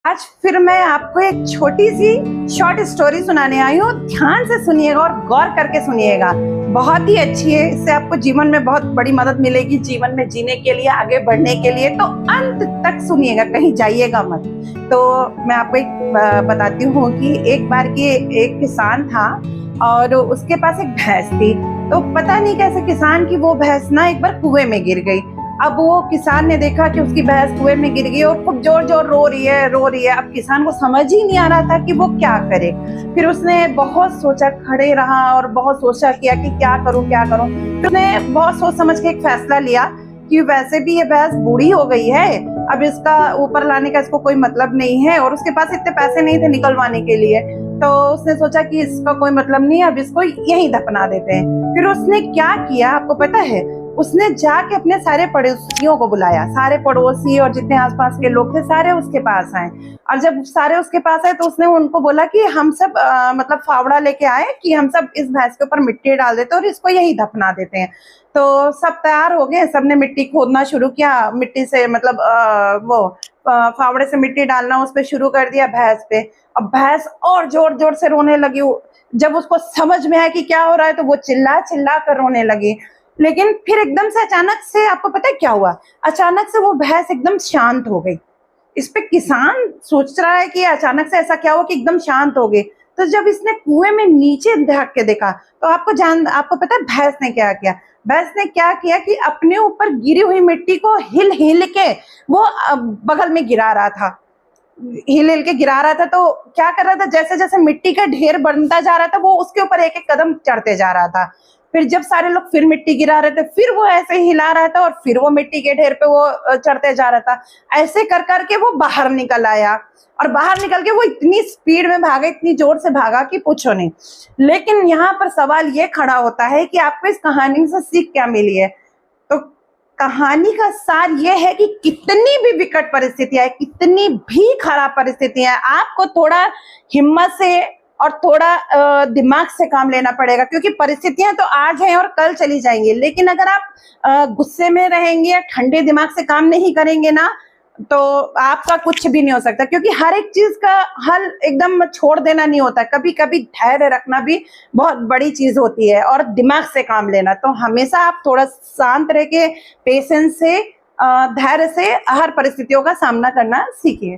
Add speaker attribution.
Speaker 1: आज फिर मैं आपको एक छोटी सी शॉर्ट स्टोरी सुनाने आई हूँ। ध्यान से सुनिएगा और गौर करके सुनिएगा। बहुत ही अच्छी है। इससे आपको जीवन में बहुत बड़ी मदद मिलेगी, जीवन में जीने के लिए, आगे बढ़ने के लिए। तो अंत तक सुनिएगा, कहीं जाइएगा मत। तो मैं आपको एक बताती हूँ कि एक बार की एक किसान था और उसके पास एक भैंस थी। तो पता नहीं कैसे किसान की वो भैंस ना एक बार कुएं में गिर गई। अब वो किसान ने देखा कि उसकी भैंस कुएं में गिर गई और खूब जोर जोर रो रही है। अब किसान को समझ ही नहीं आ रहा था कि वो क्या करे। फिर उसने बहुत सोचा, खड़े रहा और बहुत सोचा किया कि क्या करूं। फिर उसने बहुत सोच समझ के एक फैसला लिया कि वैसे भी ये भैंस बूढ़ी हो गई है, अब इसका ऊपर लाने का इसको कोई मतलब नहीं है और उसके पास इतने पैसे नहीं थे निकलवाने के लिए। तो उसने सोचा कि इसका कोई मतलब नहीं है, अब इसको यहीं दफना देते हैं। फिर उसने क्या किया आपको पता है? उसने जाके अपने सारे पड़ोसियों को बुलाया। सारे पड़ोसी और जितने आसपास के लोग थे सारे उसके पास आए। और जब सारे उसके पास आए तो उसने उनको बोला कि हम सब मतलब फावड़ा लेके आए कि हम सब इस भैंस के ऊपर मिट्टी डाल देते हैं और इसको यही दफना देते हैं। तो सब तैयार हो गए, सबने मिट्टी खोदना शुरू किया। मिट्टी से मतलब फावड़े से मिट्टी डालना उस पर शुरू कर दिया भैंस पे। अब भैंस और जोर जोर से रोने लगी। जब उसको समझ में आया कि क्या हो रहा है तो वो चिल्ला चिल्ला कर रोने लगी। लेकिन फिर एकदम से अचानक से आपको पता है क्या हुआ? अचानक से वो भैंस एकदम शांत हो गई। इस पे किसान सोच रहा है कि अचानक से ऐसा क्या हुआ कि एकदम शांत हो गई। तो जब इसने कुएं में नीचे झांक के देखा तो आपको पता है भैंस ने क्या किया? भैंस ने क्या किया कि अपने ऊपर गिरी हुई मिट्टी को हिल हिल के वो बगल में गिरा रहा था। हिल हिल के गिरा रहा था। तो क्या कर रहा था, जैसे जैसे मिट्टी का ढेर बनता जा रहा था वो उसके ऊपर एक एक कदम चढ़ते जा रहा था। फिर जब सारे लोग फिर मिट्टी गिरा रहे थे फिर वो ऐसे हिला रहा था और फिर वो मिट्टी के ढेर पे वो चढ़ते जा रहा था। ऐसे कर करके वो बाहर निकल आया और बाहर निकल के वो इतनी स्पीड में भागा, इतनी जोर से भागा कि पूछो नहीं। लेकिन यहाँ पर सवाल ये खड़ा होता है कि आपको इस कहानी से सीख क्या मिली है? तो कहानी का सार यह है कि कितनी भी विकट परिस्थितियां है, कितनी भी खराब परिस्थितियां है, आपको थोड़ा हिम्मत से और थोड़ा दिमाग से काम लेना पड़ेगा। क्योंकि परिस्थितियां तो आज हैं और कल चली जाएंगी। लेकिन अगर आप गुस्से में रहेंगे या ठंडे दिमाग से काम नहीं करेंगे ना, तो आपका कुछ भी नहीं हो सकता। क्योंकि हर एक चीज का हल एकदम छोड़ देना नहीं होता। कभी कभी धैर्य रखना भी बहुत बड़ी चीज होती है और दिमाग से काम लेना। तो हमेशा आप थोड़ा शांत रह के पेशेंस से, धैर्य से हर परिस्थितियों का सामना करना सीखिए।